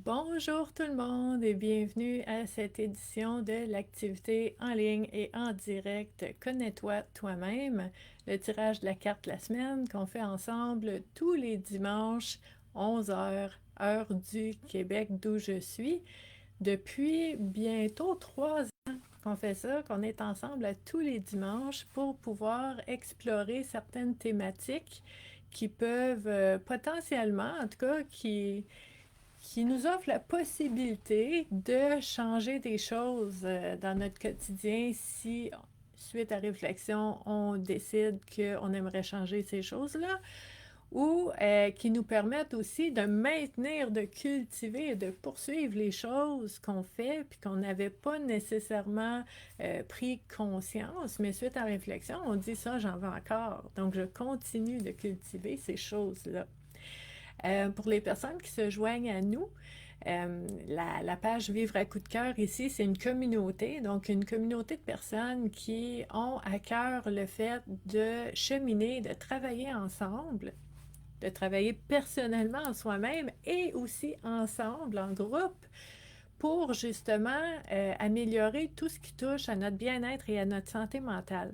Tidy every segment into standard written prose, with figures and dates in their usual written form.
Bonjour tout le monde et bienvenue à cette édition de l'activité en ligne et en direct Connais-toi toi-même, le tirage de la carte de la semaine qu'on fait ensemble tous les dimanches 11 heures, heure du Québec d'où je suis. Depuis bientôt 3 ans qu'on fait ça, qu'on est ensemble à tous les dimanches pour pouvoir explorer certaines thématiques qui peuvent potentiellement, en tout cas, qui nous offre la possibilité de changer des choses dans notre quotidien si, suite à réflexion, on décide qu'on aimerait changer ces choses-là, ou qui nous permettent aussi de maintenir, de cultiver et de poursuivre les choses qu'on fait puis qu'on n'avait pas nécessairement pris conscience, mais suite à réflexion, on dit ça, j'en veux encore. Donc, je continue de cultiver ces choses-là. Pour les personnes qui se joignent à nous, la page Vivre à coup de cœur ici, c'est une communauté, donc une communauté de personnes qui ont à cœur le fait de cheminer, de travailler ensemble, de travailler personnellement en soi-même et aussi ensemble, en groupe, pour justement améliorer tout ce qui touche à notre bien-être et à notre santé mentale.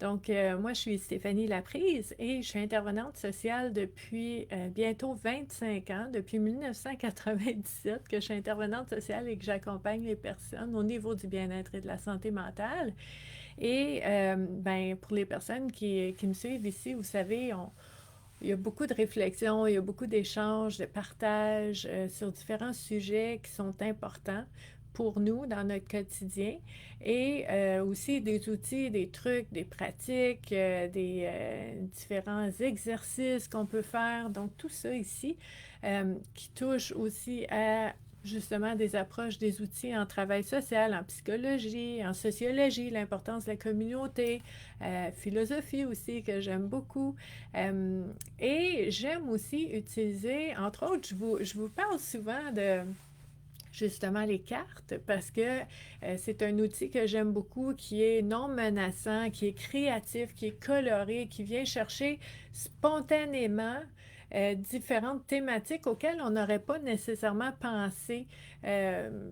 Donc, moi, je suis Stéphanie Laprise et je suis intervenante sociale depuis bientôt 25 ans, depuis 1997 que je suis intervenante sociale et que j'accompagne les personnes au niveau du bien-être et de la santé mentale. Et ben, pour les personnes qui me suivent ici, vous savez, il y a beaucoup de réflexions, il y a beaucoup d'échanges, de partages sur différents sujets qui sont importants pour nous dans notre quotidien et aussi des outils, des trucs, des pratiques, des différents exercices qu'on peut faire. Donc tout ça ici qui touche aussi à justement des approches, des outils en travail social, en psychologie, en sociologie, l'importance de la communauté, philosophie aussi que j'aime beaucoup. Euh, et j'aime aussi utiliser, entre autres, je vous parle souvent de justement les cartes parce que c'est un outil que j'aime beaucoup qui est non menaçant, qui est créatif, qui est coloré, qui vient chercher spontanément différentes thématiques auxquelles on n'aurait pas nécessairement pensé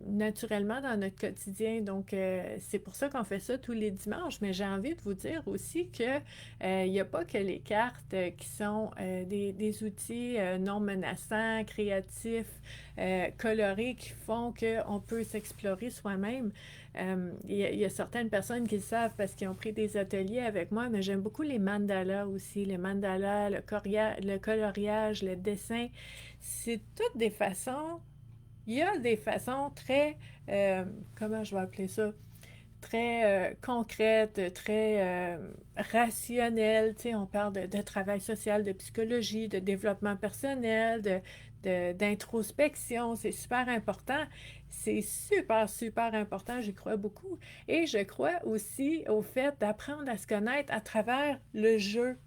naturellement dans notre quotidien. Donc, c'est pour ça qu'on fait ça tous les dimanches. Mais j'ai envie de vous dire aussi que il n'y a pas que les cartes qui sont des outils non menaçants, créatifs, colorés qui font qu'on peut s'explorer soi-même. Il y a certaines personnes qui le savent parce qu'ils ont pris des ateliers avec moi, mais j'aime beaucoup les mandalas aussi. Les mandalas, le coloriage, le dessin. C'est toutes des façons. Il y a des façons très, comment je vais appeler ça, très concrètes, très rationnelles. Tu sais, on parle de travail social, de psychologie, de développement personnel, d'introspection. C'est super important. C'est super, super important. J'y crois beaucoup. Et je crois aussi au fait d'apprendre à se connaître à travers le jeu,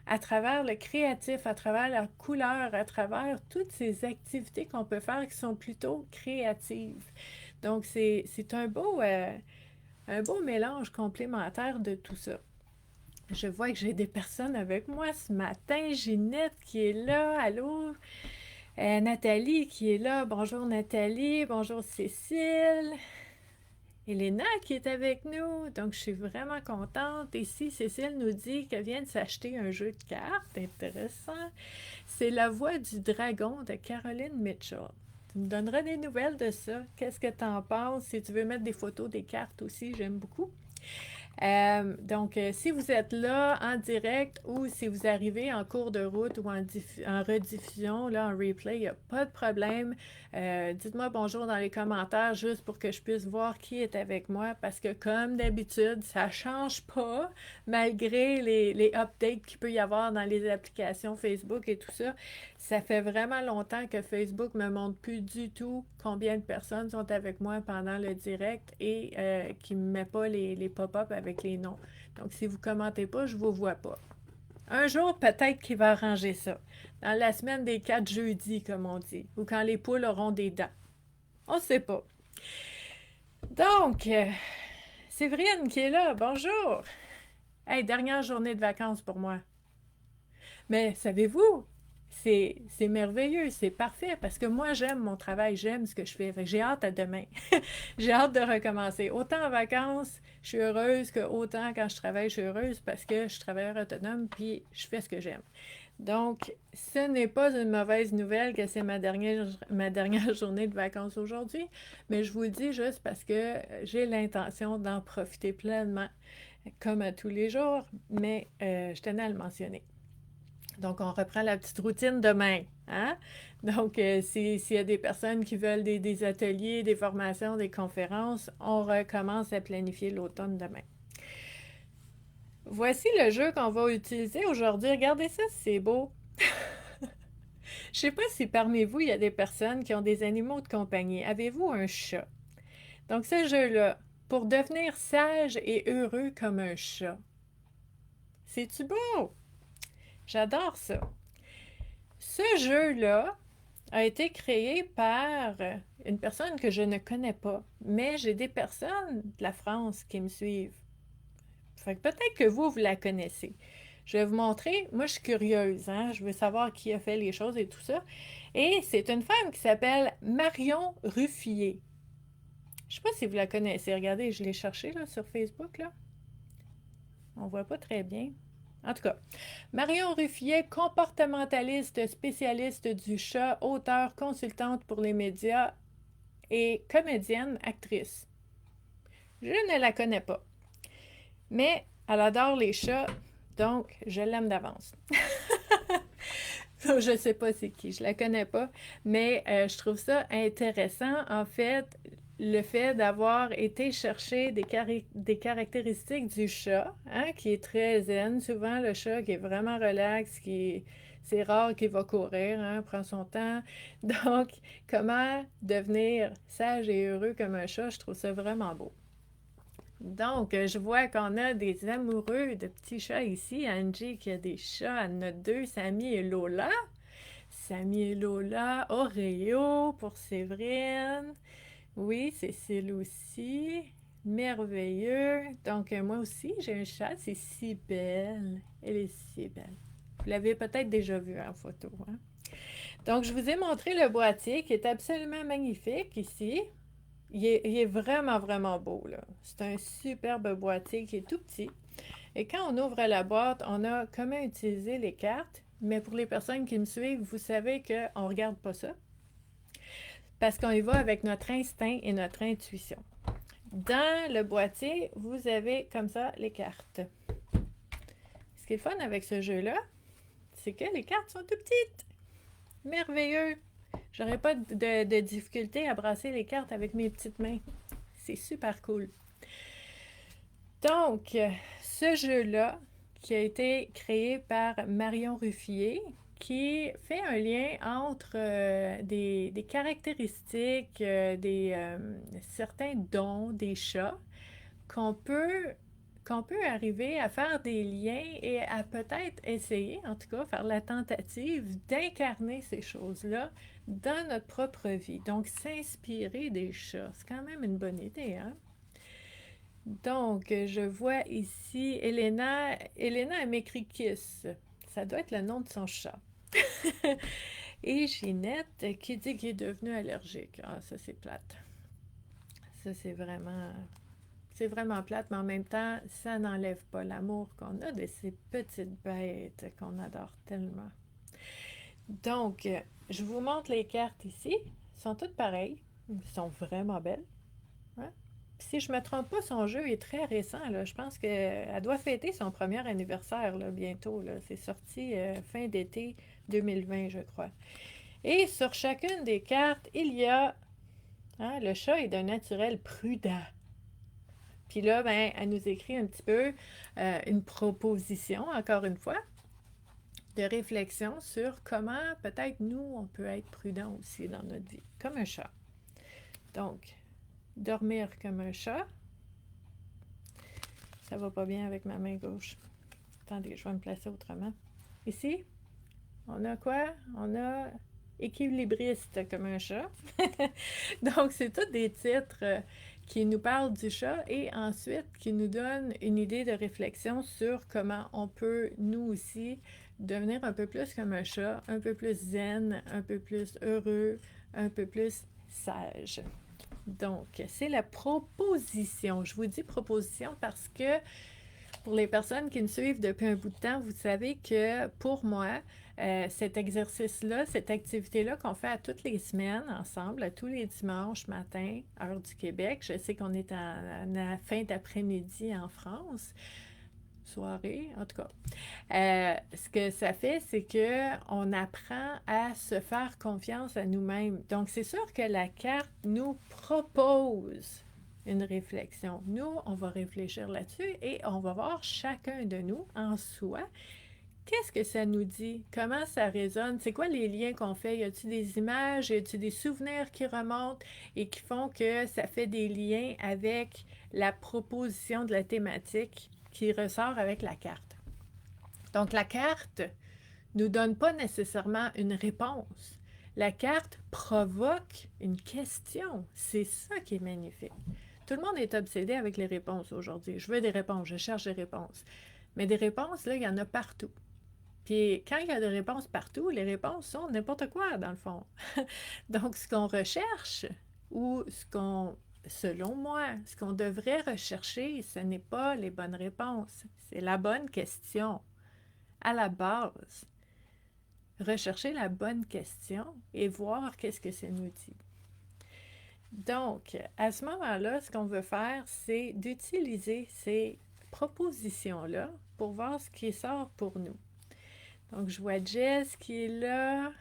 à travers le créatif, à travers la couleur, à travers toutes ces activités qu'on peut faire qui sont plutôt créatives. Donc, c'est un beau mélange complémentaire de tout ça. Je vois que j'ai des personnes avec moi ce matin. Ginette qui est là. Allô? Nathalie qui est là. Bonjour Nathalie. Bonjour Cécile. Elena qui est avec nous. Donc, je suis vraiment contente. Ici, Cécile nous dit qu'elle vient de s'acheter un jeu de cartes. Intéressant. C'est La Voix du Dragon de Caroline Mitchell. Tu me donneras des nouvelles de ça. Qu'est-ce que tu en penses? Si tu veux mettre des photos des cartes aussi, j'aime beaucoup. Donc, si vous êtes là en direct ou si vous arrivez en cours de route ou en rediffusion, là, en replay, il n'y a pas de problème. Dites-moi bonjour dans les commentaires juste pour que je puisse voir qui est avec moi parce que comme d'habitude, ça ne change pas malgré les updates qu'il peut y avoir dans les applications Facebook et tout ça. Ça fait vraiment longtemps que Facebook me montre plus du tout combien de personnes sont avec moi pendant le direct et qui ne me met pas les pop-up avec les noms. Donc, si vous ne commentez pas, je ne vous vois pas. Un jour, peut-être qu'il va arranger ça. Dans la semaine des 4 jeudis, comme on dit, ou quand les poules auront des dents. On ne sait pas. Donc, Séverine qui est là, bonjour. Hey, dernière journée de vacances pour moi. Mais savez-vous, c'est merveilleux, c'est parfait parce que moi, j'aime mon travail, j'aime ce que je fais. Fait que j'ai hâte à demain. J'ai hâte de recommencer. Autant en vacances, je suis heureuse que autant quand je travaille, je suis heureuse parce que je suis travailleur autonome puis je fais ce que j'aime. Donc, ce n'est pas une mauvaise nouvelle que c'est ma dernière journée de vacances aujourd'hui, mais je vous le dis juste parce que j'ai l'intention d'en profiter pleinement, comme à tous les jours, mais je tenais à le mentionner. Donc, on reprend la petite routine demain. Hein? Donc, s'il y a des personnes qui veulent des ateliers, des formations, des conférences, on recommence à planifier l'automne demain. Voici le jeu qu'on va utiliser aujourd'hui. Regardez ça, c'est beau. Je ne sais pas si parmi vous, il y a des personnes qui ont des animaux de compagnie. Avez-vous un chat? Donc, ce jeu-là, pour devenir sage et heureux comme un chat. C'est-tu beau? J'adore ça. Ce jeu-là a été créé par une personne que je ne connais pas, mais j'ai des personnes de la France qui me suivent. Fait que peut-être que vous la connaissez. Je vais vous montrer. Moi, je suis curieuse, hein? Je veux savoir qui a fait les choses et tout ça. Et c'est une femme qui s'appelle Marion Ruffier. Je ne sais pas si vous la connaissez. Regardez, je l'ai cherchée là, sur Facebook. Là. On ne voit pas très bien. En tout cas, Marion Ruffier, comportementaliste, spécialiste du chat, auteure, consultante pour les médias et comédienne, actrice. Je ne la connais pas. Mais elle adore les chats, donc je l'aime d'avance. Je ne sais pas c'est qui, je la connais pas, mais je trouve ça intéressant, en fait, le fait d'avoir été chercher des caractéristiques du chat, hein, qui est très zen. Souvent, le chat qui est vraiment relax, c'est rare qu'il va courir, hein, prend son temps. Donc, comment devenir sage et heureux comme un chat, je trouve ça vraiment beau. Donc, je vois qu'on a des amoureux de petits chats ici. Angie qui a des chats, elle en a deux, Sammy et Lola. Sammy et Lola, Oreo pour Séverine. Oui, Cécile aussi. Merveilleux. Donc, moi aussi, j'ai un chat, c'est si belle. Elle est si belle. Vous l'avez peut-être déjà vu en photo. Hein? Donc, je vous ai montré le boîtier qui est absolument magnifique ici. Il est vraiment, vraiment beau, là. C'est un superbe boîtier qui est tout petit. Et quand on ouvre la boîte, on a comment utiliser les cartes. Mais pour les personnes qui me suivent, vous savez qu'on ne regarde pas ça. Parce qu'on y va avec notre instinct et notre intuition. Dans le boîtier, vous avez comme ça les cartes. Ce qui est fun avec ce jeu-là, c'est que les cartes sont tout petites. Merveilleux! J'aurais pas de difficulté à brasser les cartes avec mes petites mains. C'est super cool. Donc, ce jeu-là, qui a été créé par Marion Ruffier, qui fait un lien entre des caractéristiques, certains dons des chats, qu'on peut arriver à faire des liens et à peut-être essayer, en tout cas, faire la tentative d'incarner ces choses-là dans notre propre vie. Donc, s'inspirer des chats, c'est quand même une bonne idée, hein? Donc, je vois ici Elena. Elena, elle m'écrit Kiss. Ça doit être le nom de son chat. Et Ginette qui dit qu'il est devenu allergique. Ah, ça, c'est plate. Ça, c'est vraiment plate, mais en même temps, ça n'enlève pas l'amour qu'on a de ces petites bêtes qu'on adore tellement. Donc, je vous montre les cartes ici. Elles sont toutes pareilles. Elles sont vraiment belles. Hein? Si je ne me trompe pas, son jeu est très récent. Là. Je pense qu'elle doit fêter son premier anniversaire là, bientôt. Là. C'est sorti fin d'été 2020, je crois. Et sur chacune des cartes, il y a... Hein, le chat est d'un naturel prudent. Puis là, ben, elle nous écrit un petit peu une proposition, encore une fois, de réflexion sur comment peut-être nous, on peut être prudent aussi dans notre vie, comme un chat. Donc, dormir comme un chat. Ça va pas bien avec ma main gauche. Attendez, je vais me placer autrement. Ici, on a quoi? On a équilibriste comme un chat. Donc, c'est tous des titres qui nous parlent du chat et ensuite qui nous donnent une idée de réflexion sur comment on peut, nous aussi, devenir un peu plus comme un chat, un peu plus zen, un peu plus heureux, un peu plus sage. Donc, c'est la proposition. Je vous dis proposition parce que pour les personnes qui me suivent depuis un bout de temps, vous savez que pour moi, cet exercice-là, cette activité-là qu'on fait à toutes les semaines ensemble, à tous les dimanches matin, heure du Québec, je sais qu'on est à la fin d'après-midi en France, soirée, en tout cas. Ce que ça fait, c'est qu'on apprend à se faire confiance à nous-mêmes. Donc, c'est sûr que la carte nous propose une réflexion. Nous, on va réfléchir là-dessus et on va voir chacun de nous en soi. Qu'est-ce que ça nous dit? Comment ça résonne? C'est quoi les liens qu'on fait? Y a-t-il des images? Y a-t-il des souvenirs qui remontent et qui font que ça fait des liens avec la proposition de la thématique qui ressort avec la carte? Donc, la carte ne nous donne pas nécessairement une réponse. La carte provoque une question. C'est ça qui est magnifique. Tout le monde est obsédé avec les réponses aujourd'hui. Je veux des réponses, je cherche des réponses. Mais des réponses, là, il y en a partout. Puis quand il y a des réponses partout, les réponses sont n'importe quoi, dans le fond. Donc, ce qu'on recherche, ou selon moi, ce qu'on devrait rechercher, ce n'est pas les bonnes réponses. C'est la bonne question. À la base, rechercher la bonne question et voir qu'est-ce que ça nous dit. Donc, à ce moment-là, ce qu'on veut faire, c'est d'utiliser ces propositions-là pour voir ce qui sort pour nous. Donc, je vois Jess qui est là.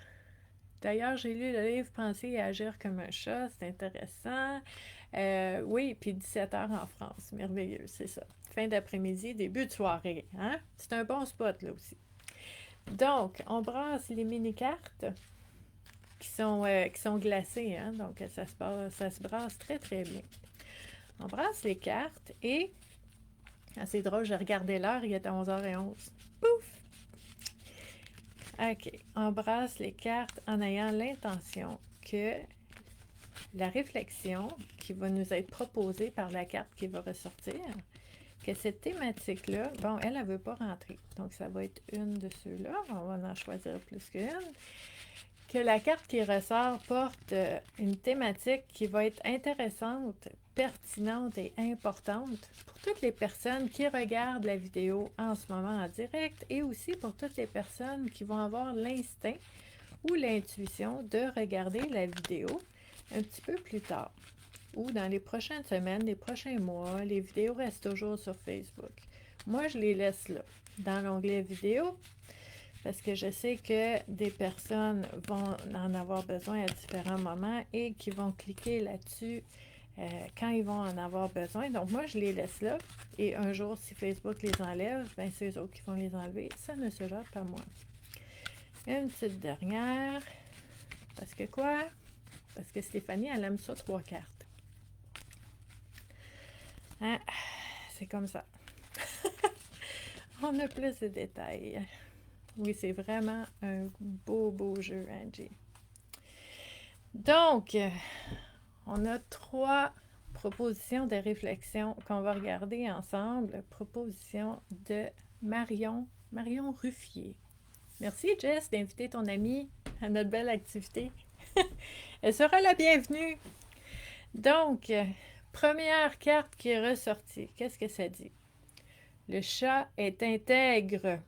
D'ailleurs, j'ai lu le livre Penser et agir comme un chat, c'est intéressant. Oui, puis 17h en France, merveilleux, c'est ça. Fin d'après-midi, début de soirée, hein? C'est un bon spot là aussi. Donc, on brasse les mini-cartes qui sont glacées, hein? Donc, ça se brasse très, très bien. On brasse les cartes et, c'est drôle, j'ai regardé l'heure, il était 11h11. Pouf! OK, on brasse les cartes en ayant l'intention que la réflexion qui va nous être proposée par la carte qui va ressortir, que cette thématique-là, bon, elle ne veut pas rentrer. Donc, ça va être une de ceux-là. On va en choisir plus qu'une. Que la carte qui ressort porte une thématique qui va être intéressante, pertinente et importante pour toutes les personnes qui regardent la vidéo en ce moment en direct et aussi pour toutes les personnes qui vont avoir l'instinct ou l'intuition de regarder la vidéo un petit peu plus tard ou dans les prochaines semaines, les prochains mois. Les vidéos restent toujours sur Facebook. Moi, je les laisse là, dans l'onglet vidéo, parce que je sais que des personnes vont en avoir besoin à différents moments et qui vont cliquer là-dessus quand ils vont en avoir besoin. Donc, moi, je les laisse là. Et un jour, si Facebook les enlève, ben c'est eux autres qui vont les enlever. Ça ne se gère pas moi. Une petite dernière. Parce que quoi? Parce que Stéphanie, elle aime ça, 3 cartes. Hein? C'est comme ça. On a plus de détails. Oui, c'est vraiment un beau, beau jeu, Angie. Donc, on a 3 propositions de réflexion qu'on va regarder ensemble. Proposition de Marion Ruffier. Merci, Jess, d'inviter ton amie à notre belle activité. Elle sera la bienvenue. Donc, première carte qui est ressortie. Qu'est-ce que ça dit? Le chat est intègre.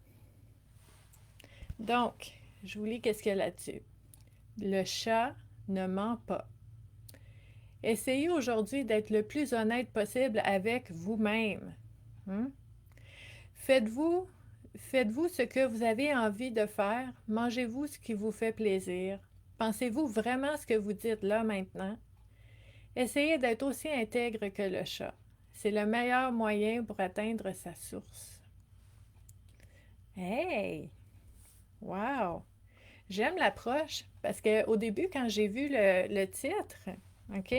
Donc, je vous lis qu'est-ce qu'il y a là-dessus. Le chat ne ment pas. Essayez aujourd'hui d'être le plus honnête possible avec vous-même. Faites-vous ce que vous avez envie de faire. Mangez-vous ce qui vous fait plaisir. Pensez-vous vraiment ce que vous dites là maintenant? Essayez d'être aussi intègre que le chat. C'est le meilleur moyen pour atteindre sa source. Hey! Wow! J'aime l'approche parce qu'au début, quand j'ai vu le titre, OK,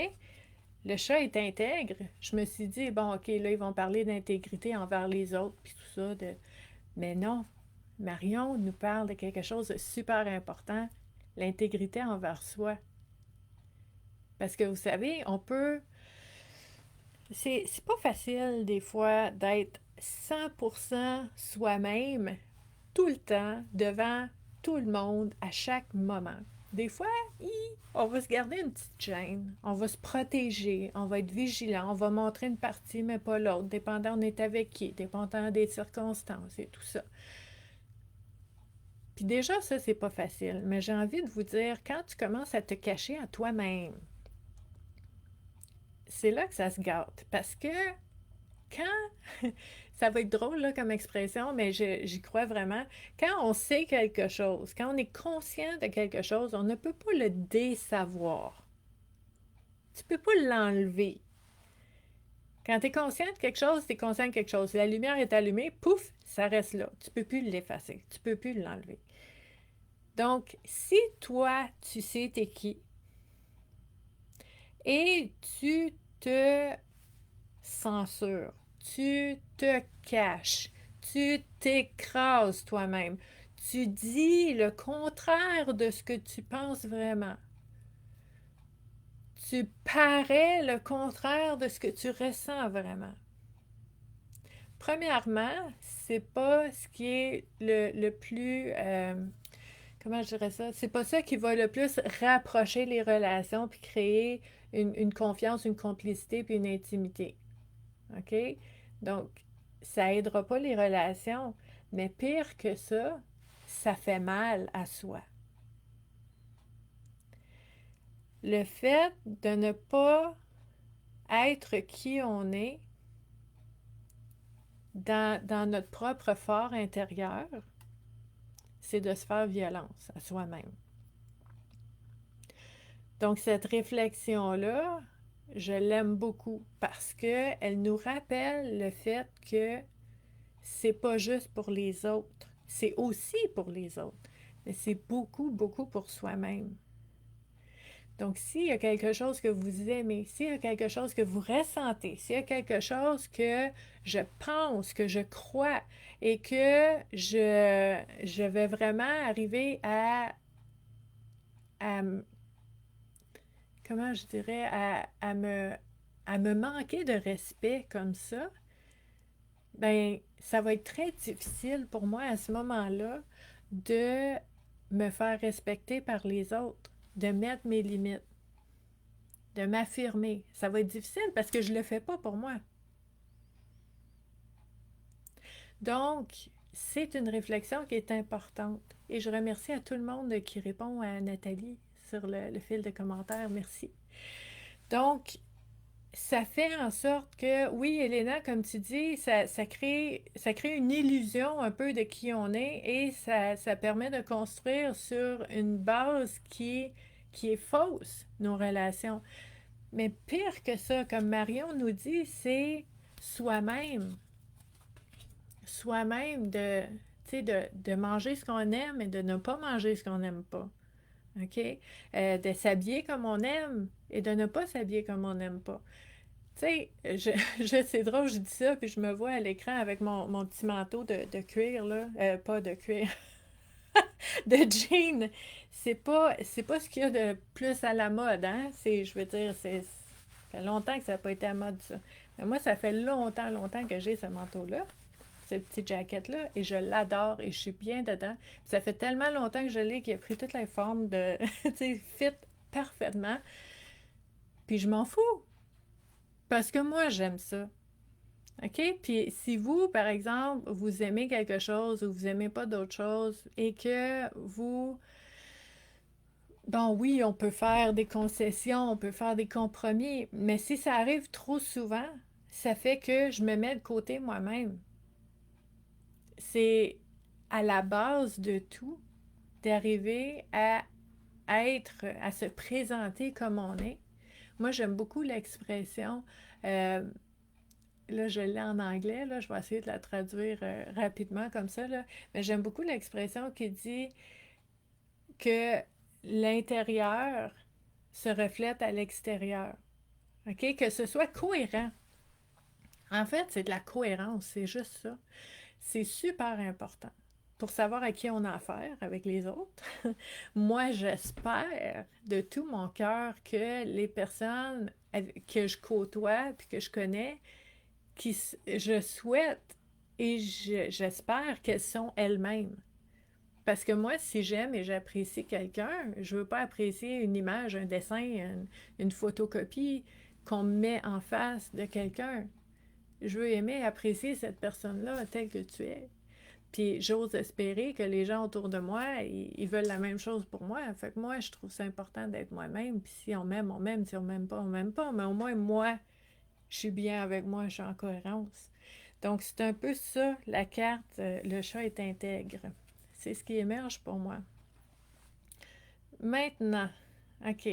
le chat est intègre, je me suis dit, bon, OK, là, ils vont parler d'intégrité envers les autres, puis tout ça. Mais non, Marion nous parle de quelque chose de super important, l'intégrité envers soi. Parce que vous savez, on peut... C'est pas facile, des fois, d'être 100% soi-même, tout le temps, devant tout le monde, à chaque moment. Des fois, on va se garder une petite gêne, on va se protéger, on va être vigilant, on va montrer une partie mais pas l'autre, dépendant on est avec qui, dépendant des circonstances et tout ça. Puis déjà, ça, c'est pas facile, mais j'ai envie de vous dire, quand tu commences à te cacher à toi-même, c'est là que ça se gâte. Parce que quand, ça va être drôle là, comme expression, mais j'y crois vraiment, quand on sait quelque chose, quand on est conscient de quelque chose, on ne peut pas le désavoir. Tu peux pas l'enlever. Quand tu es conscient de quelque chose, tu es conscient de quelque chose. La lumière est allumée, pouf, ça reste là. Tu peux plus l'effacer, tu peux plus l'enlever. Donc, si toi, tu sais t'es qui, et tu te censures, tu te caches, tu t'écrases toi-même, tu dis le contraire de ce que tu penses vraiment. Tu parais le contraire de ce que tu ressens vraiment. Premièrement, c'est pas ce qui est le plus comment je dirais ça? C'est pas ça qui va le plus rapprocher les relations puis créer une confiance, une complicité puis une intimité. OK? Donc, ça aidera pas les relations, mais pire que ça fait mal à soi. Le fait de ne pas être qui on est dans notre propre fort intérieur, c'est de se faire violence à soi-même. Donc, cette réflexion-là, je l'aime beaucoup parce qu'elle nous rappelle le fait que c'est pas juste pour les autres, c'est aussi pour les autres, mais c'est beaucoup, beaucoup pour soi-même. Donc, s'il y a quelque chose que vous aimez, s'il y a quelque chose que vous ressentez, s'il y a quelque chose que je pense, que je crois et que je vais vraiment arriver à comment je dirais, à me manquer de respect comme ça, ben ça va être très difficile pour moi à ce moment-là de me faire respecter par les autres, de mettre mes limites, de m'affirmer. Ça va être difficile parce que je ne le fais pas pour moi. Donc, c'est une réflexion qui est importante. Et je remercie à tout le monde qui répond à Nathalie sur le fil de commentaires. Merci. Donc, ça fait en sorte que, oui, Elena, comme tu dis, ça crée une illusion un peu de qui on est et ça permet de construire sur une base qui est fausse, nos relations. Mais pire que ça, comme Marion nous dit, c'est soi-même. Soi-même de manger ce qu'on aime et de ne pas manger ce qu'on n'aime pas. OK? De s'habiller comme on aime et de ne pas s'habiller comme on n'aime pas. Tu sais, c'est drôle, je dis ça, puis je me vois à l'écran avec mon petit manteau de cuir, là. Pas de cuir, de jean. C'est pas ce qu'il y a de plus à la mode, hein? Je veux dire, ça fait longtemps que ça n'a pas été à mode, ça. Mais moi, ça fait longtemps, longtemps que j'ai ce manteau-là, cette petite jaquette-là, et je l'adore, et je suis bien dedans. Puis ça fait tellement longtemps que je l'ai qu'il a pris toutes les formes de, tu sais, fit parfaitement. Puis je m'en fous, parce que moi, j'aime ça. OK? Puis si vous, par exemple, vous aimez quelque chose ou vous n'aimez pas d'autre chose et que vous... Bon, oui, on peut faire des concessions, on peut faire des compromis, mais si ça arrive trop souvent, ça fait que je me mets de côté moi-même. C'est à la base de tout d'arriver à être, à se présenter comme on est. Moi, j'aime beaucoup l'expression là, je l'ai en anglais, là, je vais essayer de la traduire rapidement comme ça, là. Mais j'aime beaucoup l'expression qui dit que l'intérieur se reflète à l'extérieur. OK? Que ce soit cohérent. En fait, c'est de la cohérence, c'est juste ça. C'est super important pour savoir à qui on a affaire avec les autres. Moi, j'espère de tout mon cœur que les personnes que je côtoie puis que je connais, je souhaite et j'espère qu'elles sont elles-mêmes. Parce que moi, si j'aime et j'apprécie quelqu'un, je veux pas apprécier une image, un dessin, une photocopie qu'on met en face de quelqu'un. Je veux aimer et apprécier cette personne-là telle que tu es. Puis j'ose espérer que les gens autour de moi, ils veulent la même chose pour moi. Fait que moi, je trouve ça important d'être moi-même. Puis si on m'aime, on m'aime. Si on m'aime pas, on m'aime pas. Mais au moins, moi, je suis bien avec moi, je suis en cohérence. Donc, c'est un peu ça, la carte, le chat est intègre. C'est ce qui émerge pour moi. Maintenant, OK.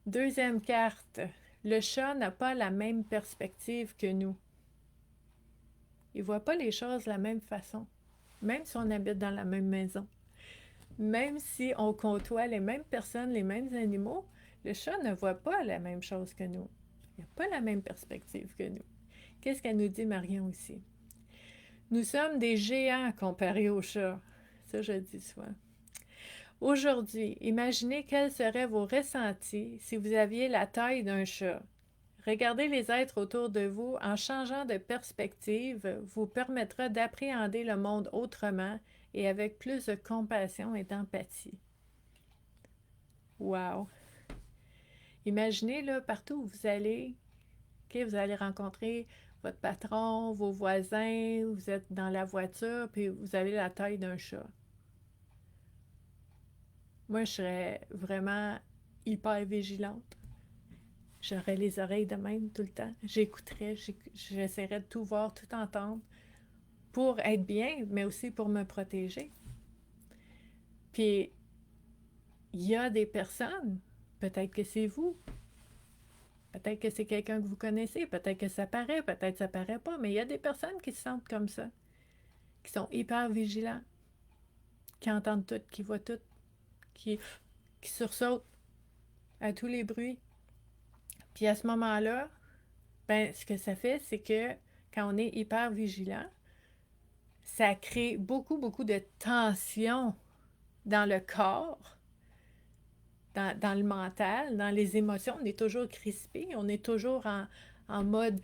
Deuxième carte. Le chat n'a pas la même perspective que nous. Il ne voit pas les choses de la même façon, même si on habite dans la même maison. Même si on côtoie les mêmes personnes, les mêmes animaux, le chat ne voit pas la même chose que nous. Il n'a pas la même perspective que nous. Qu'est-ce qu'elle nous dit, Marion, ici? Nous sommes des géants comparés aux chats. Ça, je le dis souvent. Aujourd'hui, imaginez quels seraient vos ressentis si vous aviez la taille d'un chat. Regardez les êtres autour de vous en changeant de perspective vous permettra d'appréhender le monde autrement et avec plus de compassion et d'empathie. Wow! Imaginez là, partout où vous allez, okay, vous allez rencontrer votre patron, vos voisins, vous êtes dans la voiture, puis vous avez la taille d'un chat. Moi, je serais vraiment hyper vigilante. J'aurais les oreilles de même tout le temps. J'écouterais, j'essaierais de tout voir, tout entendre pour être bien, mais aussi pour me protéger. Puis, il y a des personnes, peut-être que c'est vous, peut-être que c'est quelqu'un que vous connaissez, peut-être que ça paraît, peut-être que ça paraît pas, mais il y a des personnes qui se sentent comme ça, qui sont hyper vigilants, qui entendent tout, qui voient tout, qui, qui sursautent à tous les bruits. Puis à ce moment-là, ben, ce que ça fait, c'est que quand on est hyper vigilant, ça crée beaucoup, beaucoup de tension dans le corps, dans le mental, dans les émotions. On est toujours crispé, on est toujours en mode,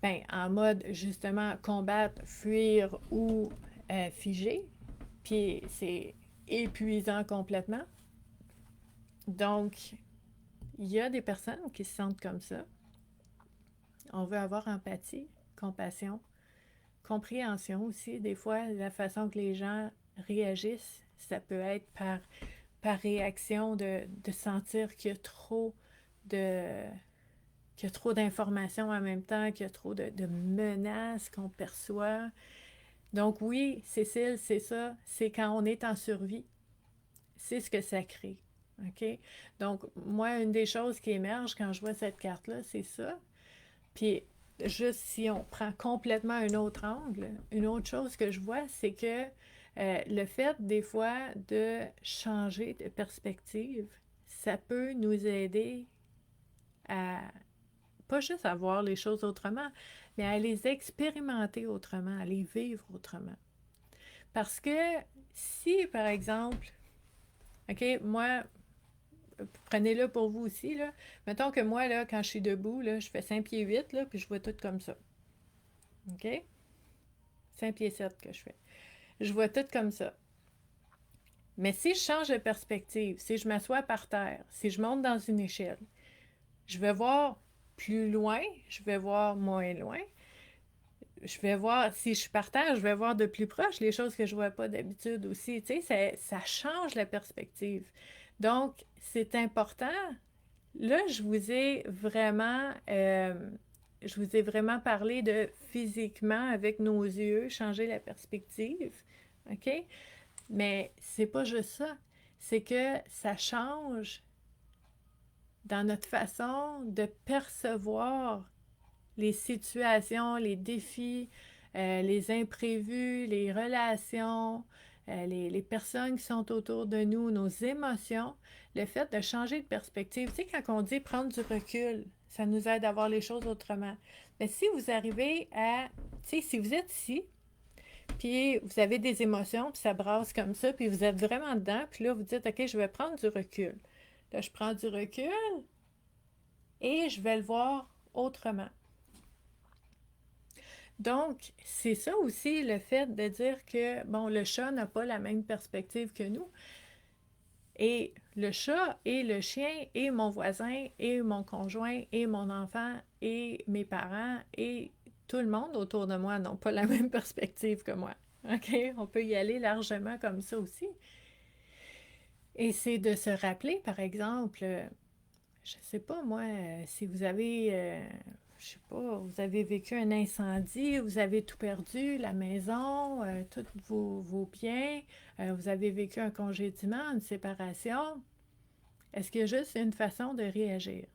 ben, en mode justement combattre, fuir ou figer. Puis c'est épuisant complètement. Donc, il y a des personnes qui se sentent comme ça. On veut avoir empathie, compassion, compréhension aussi. Des fois, la façon que les gens réagissent, ça peut être par réaction de sentir qu'il y a trop de qu'il y a trop d'informations en même temps, qu'il y a trop de menaces qu'on perçoit. Donc oui, Cécile, c'est ça, c'est quand on est en survie. C'est ce que ça crée. OK? Donc, moi, une des choses qui émerge quand je vois cette carte-là, c'est ça. Puis, juste si on prend complètement un autre angle, une autre chose que je vois, c'est que le fait, des fois, de changer de perspective, ça peut nous aider à pas juste à voir les choses autrement, mais à les expérimenter autrement, à les vivre autrement. Parce que si, par exemple, OK, moi, prenez-le pour vous aussi, là. Mettons que moi, là, quand je suis debout, là, je fais 5 pieds 8, là, puis je vois tout comme ça. OK? 5 pieds 7 que je fais. Je vois tout comme ça. Mais si je change de perspective, si je m'assois par terre, si je monte dans une échelle, je vais voir plus loin, je vais voir moins loin, je vais voir, si je suis par terre, je vais voir de plus proche les choses que je ne vois pas d'habitude aussi. Tu sais, ça change la perspective. Donc, c'est important. Là, je vous ai vraiment parlé de physiquement, avec nos yeux, changer la perspective. OK? Mais c'est pas juste ça. C'est que ça change dans notre façon de percevoir les situations, les défis, les imprévus, les relations, les personnes qui sont autour de nous, nos émotions, le fait de changer de perspective. Tu sais, quand on dit prendre du recul, ça nous aide à voir les choses autrement. Mais si vous arrivez à, tu sais, si vous êtes ici, puis vous avez des émotions, puis ça brasse comme ça, puis vous êtes vraiment dedans, puis là, vous dites, OK, je vais prendre du recul. Là, je prends du recul et je vais le voir autrement. Donc, c'est ça aussi le fait de dire que, bon, le chat n'a pas la même perspective que nous. Et le chat et le chien et mon voisin et mon conjoint et mon enfant et mes parents et tout le monde autour de moi n'ont pas la même perspective que moi. OK? On peut y aller largement comme ça aussi. Et c'est de se rappeler, par exemple, je sais pas moi, si vous avez, je sais pas, vous avez vécu un incendie, vous avez tout perdu, la maison, tous vos biens, vous avez vécu un congédiement, une séparation. Est-ce qu'il y a juste une façon de réagir?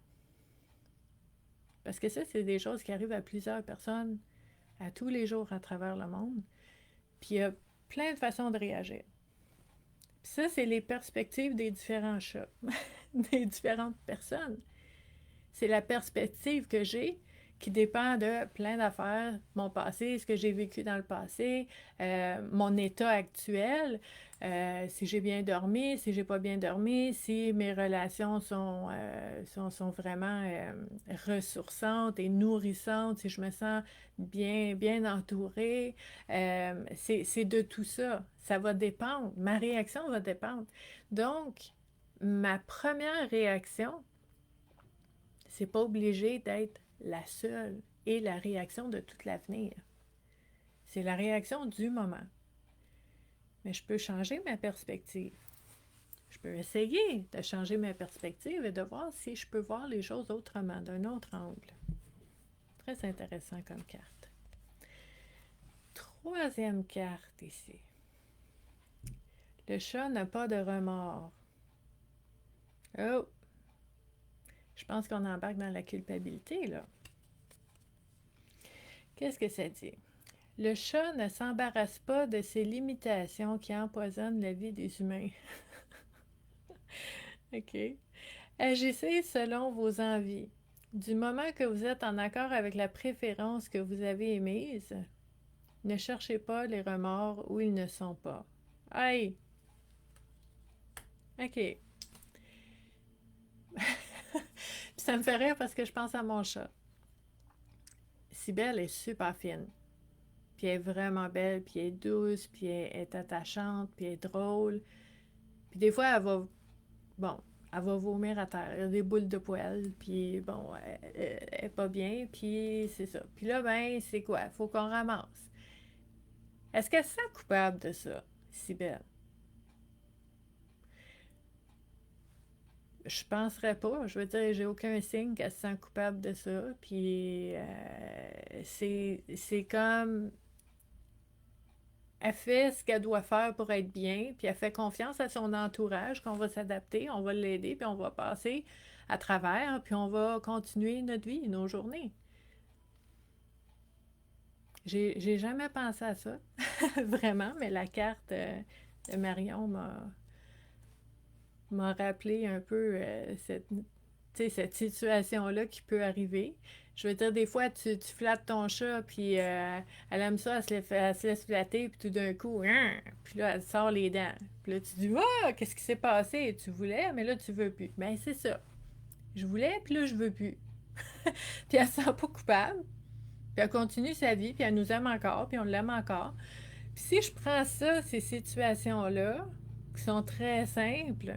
Parce que ça, c'est des choses qui arrivent à plusieurs personnes à tous les jours à travers le monde. Puis il y a plein de façons de réagir. Puis ça, c'est les perspectives des différents chats, des différentes personnes. C'est la perspective que j'ai qui dépend de plein d'affaires, mon passé, ce que j'ai vécu dans le passé, mon état actuel, si j'ai bien dormi, si j'ai pas bien dormi, si mes relations sont vraiment ressourçantes et nourrissantes, si je me sens bien entourée. C'est de tout ça. Ça va dépendre. Ma réaction va dépendre. Donc, ma première réaction, c'est pas obligé d'être la seule et la réaction de tout l'avenir. C'est la réaction du moment. Mais je peux changer ma perspective. Je peux essayer de changer ma perspective et de voir si je peux voir les choses autrement, d'un autre angle. Très intéressant comme carte. Troisième carte ici. Le chat n'a pas de remords. Oh! Je pense qu'on embarque dans la culpabilité, là. Qu'est-ce que ça dit? Le chat ne s'embarrasse pas de ses limitations qui empoisonnent la vie des humains. OK. Agissez selon vos envies. Du moment que vous êtes en accord avec la préférence que vous avez émise, ne cherchez pas les remords où ils ne sont pas. Aïe! OK. Puis ça me fait rire parce que je pense à mon chat. Cybelle est super fine. Puis elle est vraiment belle, puis elle est douce, puis elle est attachante, puis elle est drôle. Puis des fois, bon, elle va vomir à terre. Elle a des boules de poêle, puis bon, elle est pas bien, puis c'est ça. Puis là, ben, c'est quoi? Faut qu'on ramasse. Est-ce qu'elle se sent coupable de ça, Cybelle? Je penserais pas. Je veux dire, j'ai aucun signe qu'elle se sent coupable de ça. Puis c'est comme elle fait ce qu'elle doit faire pour être bien, puis elle fait confiance à son entourage qu'on va s'adapter, on va l'aider, puis on va passer à travers, puis on va continuer notre vie, nos journées. J'ai jamais pensé à ça, vraiment, mais la carte de Marion m'a rappelé un peu cette situation-là qui peut arriver. Je veux dire, des fois, tu flattes ton chat, puis elle aime ça, elle se laisse flatter, puis tout d'un coup, hein, puis là, elle sort les dents. Puis là, tu dis, ah, qu'est-ce qui s'est passé? Tu voulais, mais là, tu veux plus. Ben, c'est ça. Je voulais, puis là, je veux plus. Puis elle se sent pas coupable, puis elle continue sa vie, puis elle nous aime encore, puis on l'aime encore. Puis si je prends ça, ces situations-là, qui sont très simples,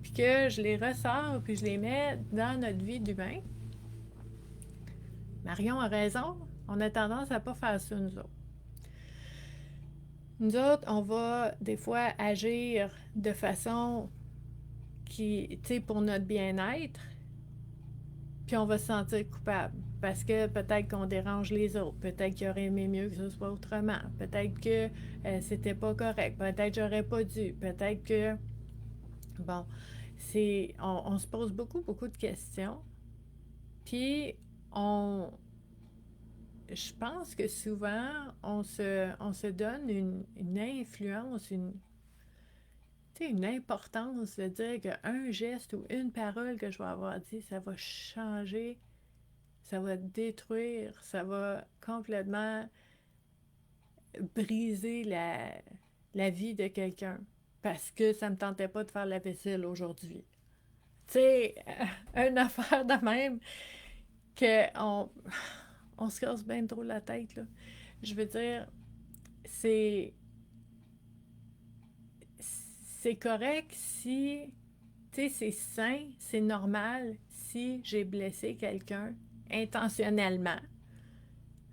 puis que je les ressors, puis je les mets dans notre vie d'humain, Marion a raison, on a tendance à pas faire ça, nous autres. Nous autres, on va des fois agir de façon qui, tu sais, pour notre bien-être, puis on va se sentir coupable. Parce que peut-être qu'on dérange les autres, peut-être qu'il aurait aimé mieux que ce soit autrement, peut-être que c'était pas correct, peut-être que j'aurais pas dû, peut-être que... Bon, on se pose beaucoup de questions, puis je pense que souvent, on se donne une influence, une importance de dire qu'un geste ou une parole que je vais avoir dit, ça va changer, ça va détruire, ça va complètement briser la vie de quelqu'un parce que ça me tentait pas de faire la vaisselle aujourd'hui. Tu sais, une affaire de même qu'on on se casse bien trop la tête, là. Je veux dire, c'est c'est correct si, tu sais, c'est sain, c'est normal si j'ai blessé quelqu'un intentionnellement,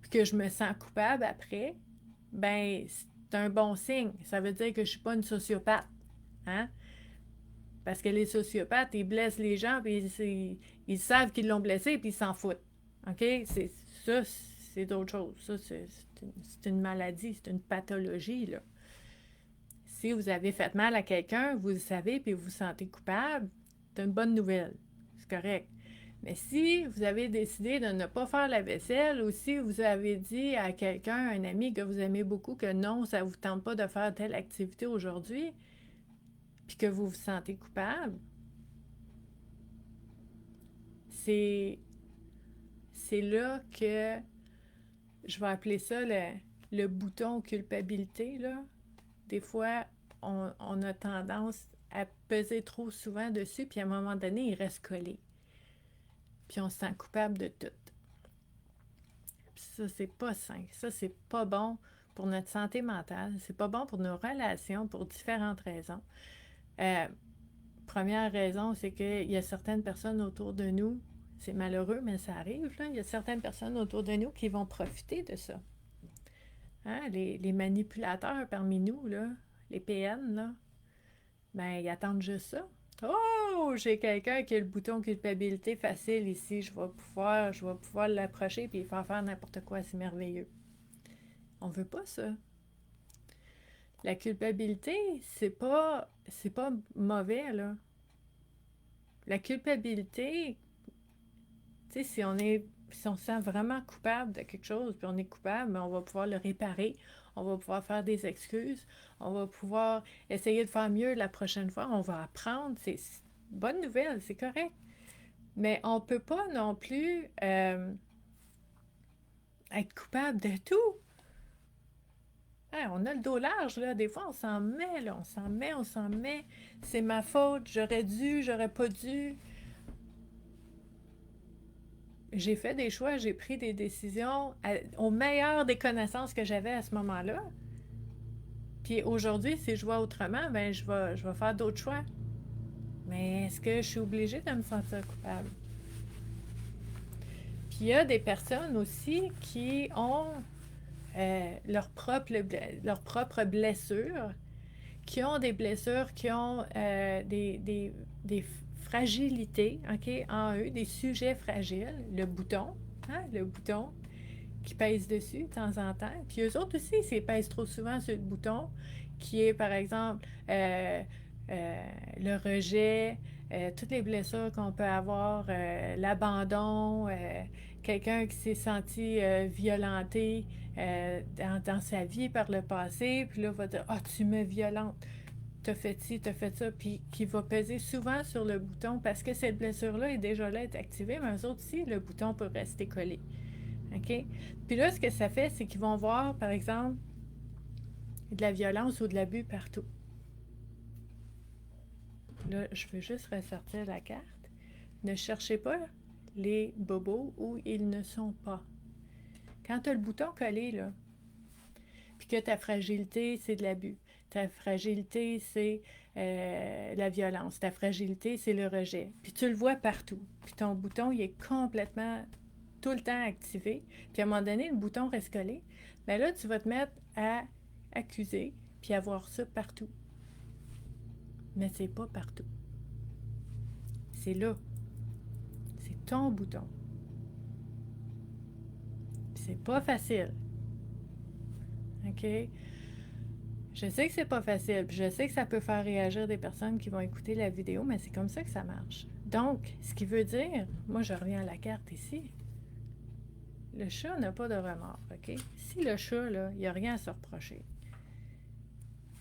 puis que je me sens coupable après, ben c'est un bon signe. Ça veut dire que je suis pas une sociopathe, hein? Parce que les sociopathes, ils blessent les gens, puis ils savent qu'ils l'ont blessé, puis ils s'en foutent. OK? Ça, c'est d'autres choses. Ça, c'est une maladie, c'est une pathologie, là. Si vous avez fait mal à quelqu'un, vous le savez, puis vous vous sentez coupable, c'est une bonne nouvelle. C'est correct. Mais si vous avez décidé de ne pas faire la vaisselle, ou si vous avez dit à quelqu'un, un ami que vous aimez beaucoup, que non, ça ne vous tente pas de faire telle activité aujourd'hui, puis que vous vous sentez coupable, c'est c'est là que je vais appeler ça le bouton culpabilité, là. Des fois, on a tendance à peser trop souvent dessus, puis à un moment donné, il reste collé. Puis on se sent coupable de tout. Puis ça, c'est pas sain. Ça, c'est pas bon pour notre santé mentale. C'est pas bon pour nos relations pour différentes raisons. Euh, Première raison, c'est qu'il y a certaines personnes autour de nous, c'est malheureux, mais ça arrive, là. Il y a certaines personnes autour de nous qui vont profiter de ça. Hein? Les manipulateurs parmi nous, là, les PN, là, ben, ils attendent juste ça. Oh, j'ai quelqu'un qui a le bouton culpabilité facile ici. Je vais pouvoir l'approcher puis faire n'importe quoi. C'est merveilleux. On veut pas ça. La culpabilité, c'est pas mauvais, là. La culpabilité, tu sais, si on se sent vraiment coupable de quelque chose, puis on est coupable, mais on va pouvoir le réparer, on va pouvoir faire des excuses, on va pouvoir essayer de faire mieux la prochaine fois, on va apprendre, c'est bonne nouvelle, c'est correct. Mais on peut pas non plus être coupable de tout. Hein, on a le dos large, là, des fois on s'en met, là, on s'en met, c'est ma faute, j'aurais dû, j'aurais pas dû. J'ai fait des choix, j'ai pris des décisions au meilleur des connaissances que j'avais à ce moment-là. Puis aujourd'hui, si je vois autrement, ben je vais faire d'autres choix. Mais est-ce que je suis obligée de me sentir coupable? Puis il y a des personnes aussi qui ont leur propre blessure, qui ont des blessures, qui ont des fragilités, OK, en eux, des sujets fragiles, le bouton, hein, le bouton, qui pèsent dessus de temps en temps. Puis eux autres aussi, s'ils pèsent trop souvent sur le bouton, qui est par exemple le rejet, toutes les blessures qu'on peut avoir, l'abandon, quelqu'un qui s'est senti violenté dans sa vie par le passé, puis là va dire ah tu me violentes, t'as fait ci, t'as fait ça, puis qui va peser souvent sur le bouton parce que cette blessure-là est déjà là, est activée, mais eux autres aussi, le bouton peut rester collé. OK? Puis là, ce que ça fait, c'est qu'ils vont voir, par exemple, de la violence ou de l'abus partout. Là, je veux juste ressortir la carte. Ne cherchez pas les bobos où ils ne sont pas. Quand tu as le bouton collé, là, puis que ta fragilité, c'est de l'abus. Ta fragilité, c'est la violence. Ta fragilité, c'est le rejet. Puis tu le vois partout. Puis ton bouton, il est complètement tout le temps activé. Puis à un moment donné, le bouton reste collé. Mais là, tu vas te mettre à accuser, puis à voir ça partout. Mais c'est pas partout. C'est là. C'est ton bouton. C'est pas facile. OK? Je sais que c'est pas facile, puis je sais que ça peut faire réagir des personnes qui vont écouter la vidéo, mais c'est comme ça que ça marche. Donc, ce qui veut dire, moi je reviens à la carte ici, le chat n'a pas de remords, OK? Si le chat, là, il n'y a rien à se reprocher.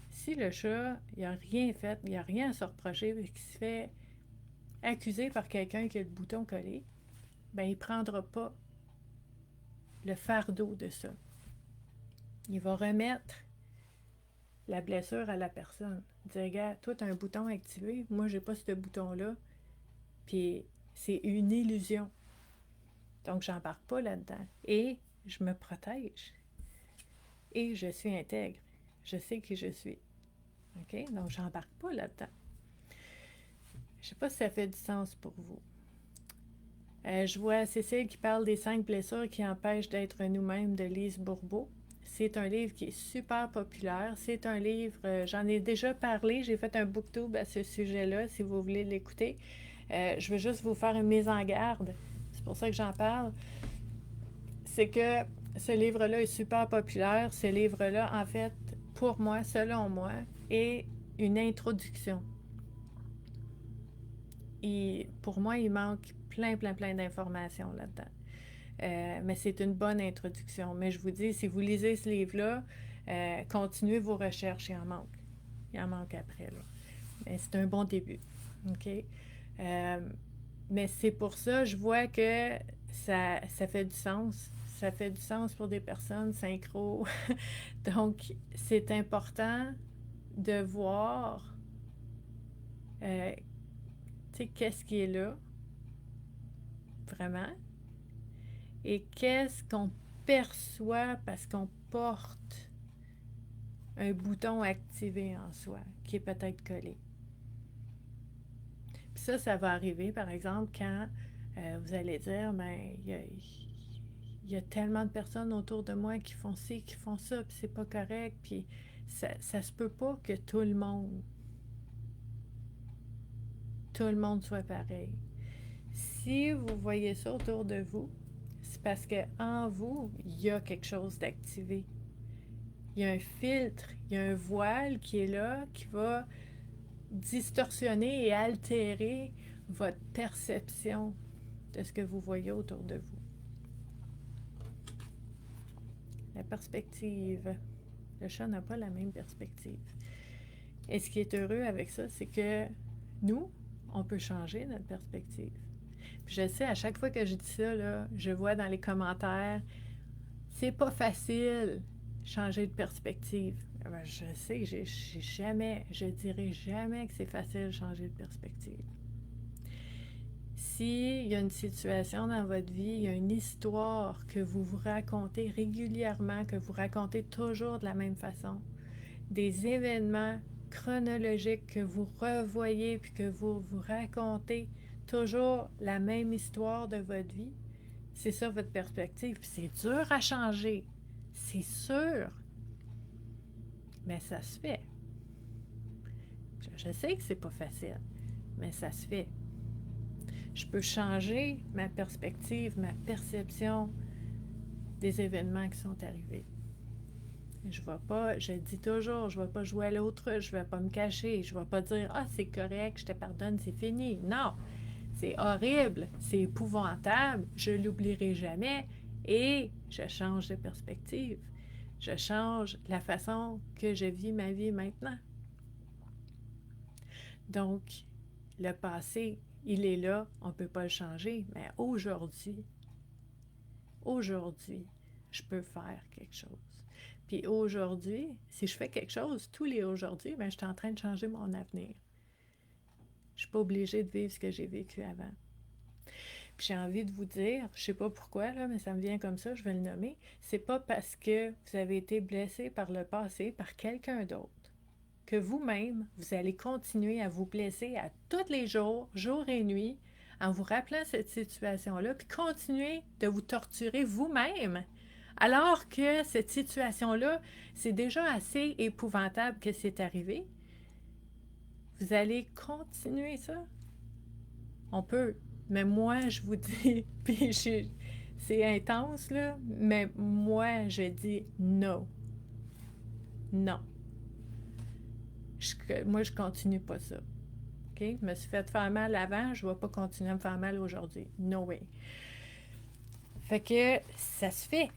Si le chat, il n'a rien fait, il n'y a rien à se reprocher, et qu'il se fait accuser par quelqu'un qui a le bouton collé, ben il ne prendra pas le fardeau de ça. Il va remettre la blessure à la personne. Dire, regarde, toi, tu as un bouton activé, moi, j'ai pas ce bouton-là, puis c'est une illusion. Donc, j'embarque pas là-dedans. Et je me protège. et je suis intègre. Je sais qui je suis. OK? Donc, j'embarque pas là-dedans. Je sais pas si ça fait du sens pour vous. Je vois Cécile qui parle des 5 blessures qui empêchent d'être nous-mêmes de Lise Bourbeau. C'est un livre qui est super populaire. C'est un livre, j'en ai déjà parlé, j'ai fait un booktube à ce sujet-là, si vous voulez l'écouter. Je veux juste vous faire une mise en garde. C'est pour ça que j'en parle. C'est que ce livre-là est super populaire. Ce livre-là, en fait, pour moi, selon moi, est une introduction. Et pour moi, il manque plein d'informations là-dedans. Mais c'est une bonne introduction. Mais je vous dis, si vous lisez ce livre-là, continuez vos recherches, il en manque. Il en manque après, là. Mais c'est un bon début. OK? Mais c'est pour ça, je vois que ça fait du sens. Ça fait du sens pour des personnes synchro. Donc, c'est important de voir, tu sais, qu'est-ce qui est là, vraiment, et qu'est-ce qu'on perçoit parce qu'on porte un bouton activé en soi qui est peut-être collé. Puis ça va arriver, par exemple, quand vous allez dire, ben, il y a tellement de personnes autour de moi qui font ci, qui font ça, puis c'est pas correct, puis ça se peut pas que tout le monde soit pareil. Si vous voyez ça autour de vous, c'est parce qu'en vous, il y a quelque chose d'activé. Il y a un filtre, il y a un voile qui est là, qui va distorsionner et altérer votre perception de ce que vous voyez autour de vous. La perspective. Le chat n'a pas la même perspective. Et ce qui est heureux avec ça, c'est que nous, on peut changer notre perspective. Puis je sais, à chaque fois que je dis ça, là, je vois dans les commentaires, c'est pas facile changer de perspective. Ben, je sais, je dirais jamais que c'est facile de changer de perspective. S'il y a une situation dans votre vie, il y a une histoire que vous vous racontez régulièrement, que vous racontez toujours de la même façon, des événements chronologiques que vous revoyez puis que vous vous racontez toujours la même histoire de votre vie, c'est ça votre perspective. Puis c'est dur à changer, c'est sûr, mais ça se fait. Je sais que c'est pas facile, mais ça se fait. Je peux changer ma perspective, ma perception des événements qui sont arrivés. Je ne vais pas, je dis toujours, je ne vais pas jouer à l'autre, je ne vais pas me cacher, je ne vais pas dire « Ah, c'est correct, je te pardonne, c'est fini ». Non, c'est horrible, c'est épouvantable, je ne l'oublierai jamais et je change de perspective. Je change la façon que je vis ma vie maintenant. Donc, le passé, il est là, on ne peut pas le changer, mais aujourd'hui, je peux faire quelque chose. Puis aujourd'hui, si je fais quelque chose, tous les aujourd'hui, ben, je suis en train de changer mon avenir. Je ne suis pas obligée de vivre ce que j'ai vécu avant. Puis j'ai envie de vous dire, je ne sais pas pourquoi, là, mais ça me vient comme ça, je vais le nommer, c'est pas parce que vous avez été blessé par le passé, par quelqu'un d'autre, que vous-même, vous allez continuer à vous blesser à tous les jours, jour et nuit, en vous rappelant cette situation-là, puis continuer de vous torturer vous-même, alors que cette situation-là, c'est déjà assez épouvantable que c'est arrivé. Vous allez continuer ça. On peut, mais moi, je vous dis, puis c'est intense, là, mais moi, je dis non. Non. Moi, je continue pas ça. OK? Je me suis fait faire mal avant, je ne vais pas continuer à me faire mal aujourd'hui. No way. Fait que ça se fait.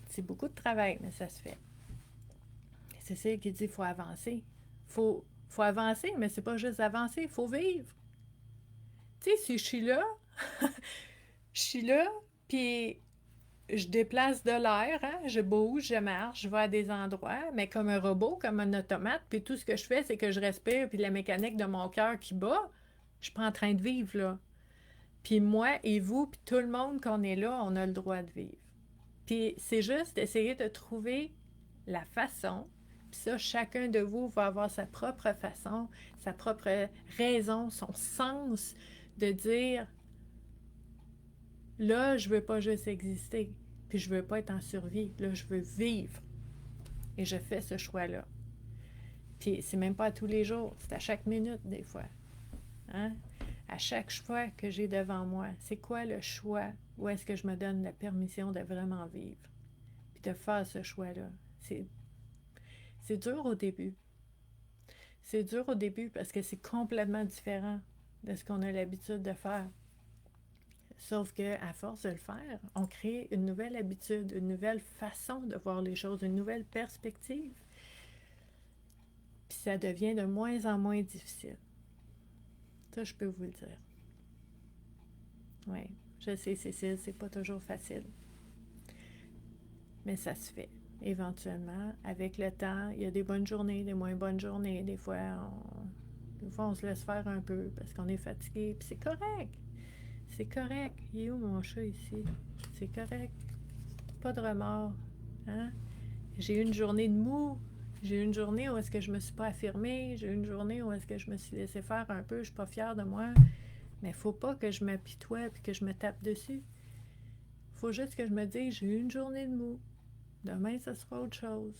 C'est beaucoup de travail, mais ça se fait. C'est ça qui dit qu'il faut avancer. Faut avancer, mais c'est pas juste avancer, il faut vivre. Tu sais, si je suis là, puis je déplace de l'air, hein, je bouge, je marche, je vais à des endroits, mais comme un robot, comme un automate, puis tout ce que je fais, c'est que je respire, puis la mécanique de mon cœur qui bat, je suis pas en train de vivre, là. Puis moi et vous, puis tout le monde qu'on est là, on a le droit de vivre. Puis c'est juste d'essayer de trouver la façon, puis ça, chacun de vous va avoir sa propre façon, sa propre raison, son sens de dire, là, je veux pas juste exister, puis je veux pas être en survie, là, je veux vivre. Et je fais ce choix-là. Puis c'est même pas à tous les jours, c'est à chaque minute des fois. Hein? À chaque choix que j'ai devant moi, c'est quoi le choix? Où est-ce que je me donne la permission de vraiment vivre? Puis de faire ce choix-là. C'est dur au début. C'est dur au début parce que c'est complètement différent de ce qu'on a l'habitude de faire. Sauf qu'à force de le faire, on crée une nouvelle habitude, une nouvelle façon de voir les choses, une nouvelle perspective. Puis ça devient de moins en moins difficile. Ça, je peux vous le dire. Oui, je sais, Cécile, c'est pas toujours facile. Mais ça se fait. Éventuellement, avec le temps, il y a des bonnes journées, des moins bonnes journées. Des fois, on se laisse faire un peu parce qu'on est fatigué. Puis c'est correct. C'est correct. Il est où mon chat ici? C'est correct. Pas de remords. Hein? J'ai eu une journée de mou. J'ai eu une journée où est-ce que je me suis pas affirmée. J'ai eu une journée où est-ce que je me suis laissé faire un peu. Je suis pas fière de moi. Mais faut pas que je m'apitoie et que je me tape dessus. Faut juste que je me dise, j'ai eu une journée de mou. Demain, ce sera autre chose.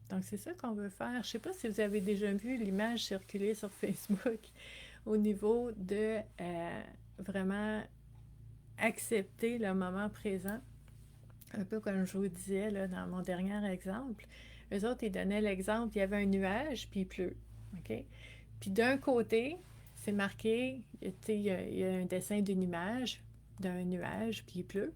Donc, c'est ça qu'on veut faire. Je ne sais pas si vous avez déjà vu l'image circuler sur Facebook au niveau de vraiment accepter le moment présent. Un peu comme je vous disais là, dans mon dernier exemple. Eux autres, ils donnaient l'exemple, il y avait un nuage, puis il pleut. OK? Puis d'un côté, c'est marqué, il y a un dessin d'une image, d'un nuage, puis il pleut.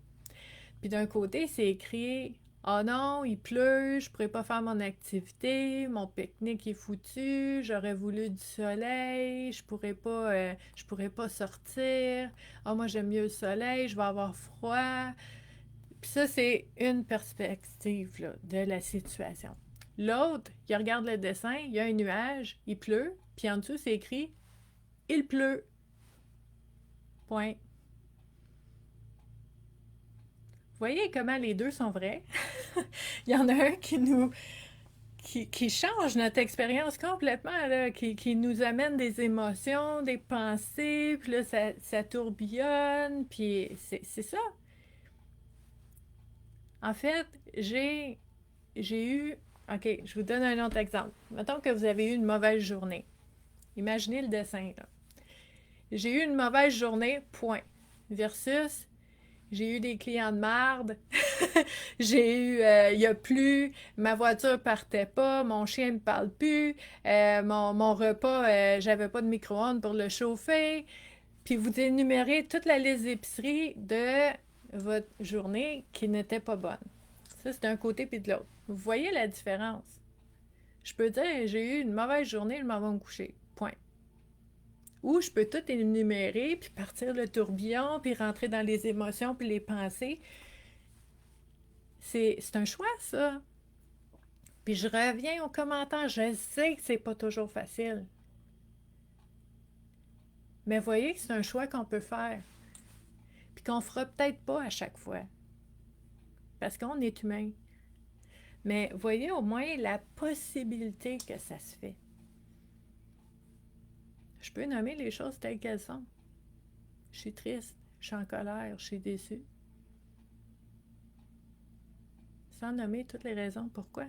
Puis d'un côté, c'est écrit oh non, il pleut, je pourrais pas faire mon activité, mon pique-nique est foutu, j'aurais voulu du soleil, je pourrais pas sortir. Ah, moi j'aime mieux le soleil, je vais avoir froid. Puis ça, c'est une perspective là, de la situation. L'autre, il regarde le dessin, il y a un nuage, il pleut, puis en dessous, c'est écrit il pleut. Point. Vous voyez comment les deux sont vrais? Il y en a un qui change notre expérience complètement, là, qui nous amène des émotions, des pensées, puis là, ça tourbillonne, puis c'est ça. En fait, j'ai eu... OK, je vous donne un autre exemple. Mettons que vous avez eu une mauvaise journée. Imaginez le dessin, là. J'ai eu une mauvaise journée, point. Versus, j'ai eu des clients de marde, j'ai eu, il y a plu, ma voiture partait pas, mon chien ne parle plus, mon repas, j'avais pas de micro-ondes pour le chauffer. Puis vous énumérez toute la liste d'épicerie de votre journée qui n'était pas bonne. Ça, c'est d'un côté puis de l'autre. Vous voyez la différence? Je peux dire, j'ai eu une mauvaise journée, je m'en vais me coucher. Point. Ou je peux tout énumérer, puis partir le tourbillon, puis rentrer dans les émotions, puis les pensées. C'est un choix, ça. Puis je reviens aux commentaires. Je sais que c'est pas toujours facile. Mais voyez que c'est un choix qu'on peut faire. Puis qu'on fera peut-être pas à chaque fois. Parce qu'on est humain. Mais voyez au moins la possibilité que ça se fait. Je peux nommer les choses telles qu'elles sont. Je suis triste, je suis en colère, je suis déçue. Sans nommer toutes les raisons pourquoi.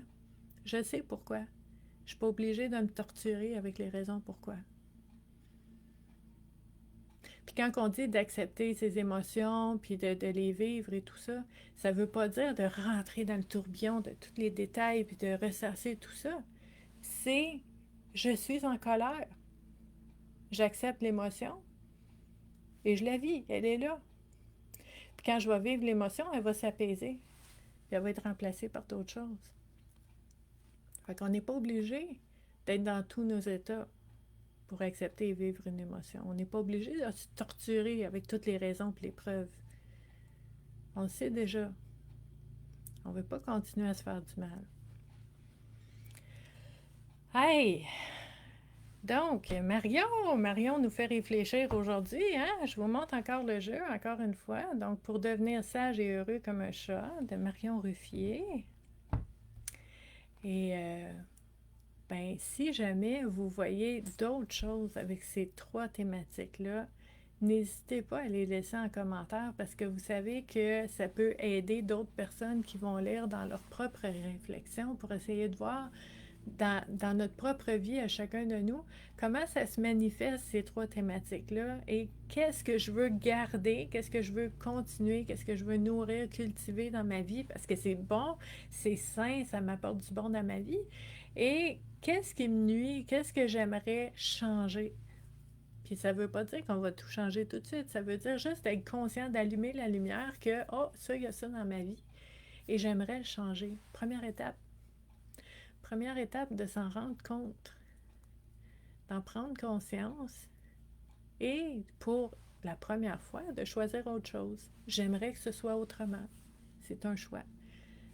Je sais pourquoi. Je suis pas obligée de me torturer avec les raisons pourquoi. Puis quand on dit d'accepter ses émotions, puis de les vivre et tout ça, ça veut pas dire de rentrer dans le tourbillon de tous les détails, puis de ressasser tout ça. C'est je suis en colère. J'accepte l'émotion et je la vis, elle est là. Puis quand je vais vivre l'émotion, elle va s'apaiser. Puis elle va être remplacée par d'autres choses. Fait qu'on n'est pas obligé d'être dans tous nos états pour accepter et vivre une émotion. On n'est pas obligé de se torturer avec toutes les raisons et les preuves. On le sait déjà. On ne veut pas continuer à se faire du mal. Hey! Donc, Marion nous fait réfléchir aujourd'hui, hein? Je vous montre encore le jeu, encore une fois. Donc, pour devenir sage et heureux comme un chat, de Marion Ruffier. Et, ben, si jamais vous voyez d'autres choses avec ces trois thématiques-là, n'hésitez pas à les laisser en commentaire parce que vous savez que ça peut aider d'autres personnes qui vont lire dans leur propre réflexion pour essayer de voir dans notre propre vie à chacun de nous, comment ça se manifeste ces trois thématiques-là et qu'est-ce que je veux garder, qu'est-ce que je veux continuer, qu'est-ce que je veux nourrir, cultiver dans ma vie parce que c'est bon, c'est sain, ça m'apporte du bon dans ma vie. Et qu'est-ce qui me nuit, qu'est-ce que j'aimerais changer. Puis ça veut pas dire qu'on va tout changer tout de suite, ça veut dire juste être conscient d'allumer la lumière que, oh, ça, il y a ça dans ma vie et j'aimerais le changer. Première étape de s'en rendre compte, d'en prendre conscience et pour la première fois de choisir autre chose. J'aimerais que ce soit autrement. C'est un choix.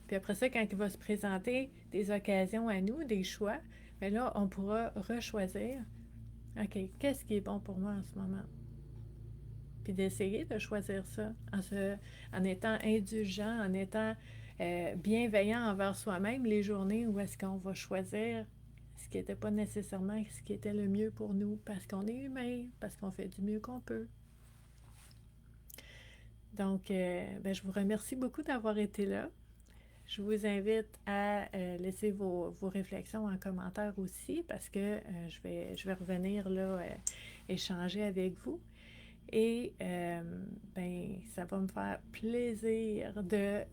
Puis après ça, quand il va se présenter des occasions à nous, des choix, bien là, on pourra rechoisir. OK, qu'est-ce qui est bon pour moi en ce moment? Puis d'essayer de choisir ça en étant indulgent, en étant bienveillant envers soi-même les journées où est-ce qu'on va choisir ce qui n'était pas nécessairement ce qui était le mieux pour nous, parce qu'on est humain, parce qu'on fait du mieux qu'on peut. Donc, ben, je vous remercie beaucoup d'avoir été là. Je vous invite à laisser vos réflexions en commentaire aussi, parce que je vais revenir là, échanger avec vous. Et ben, ça va me faire plaisir de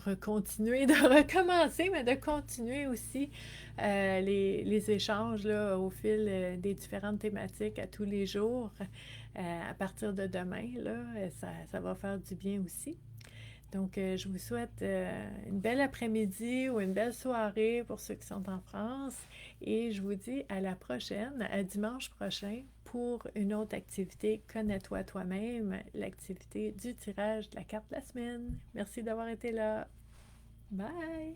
recontinuer, de recommencer, mais de continuer aussi les échanges là, au fil des différentes thématiques à tous les jours. À partir de demain, là, ça va faire du bien aussi. Donc, je vous souhaite une belle après-midi ou une belle soirée pour ceux qui sont en France. Et je vous dis à la prochaine, à dimanche prochain, pour une autre activité Connais-toi toi-même, l'activité du tirage de la carte de la semaine. Merci d'avoir été là. Bye!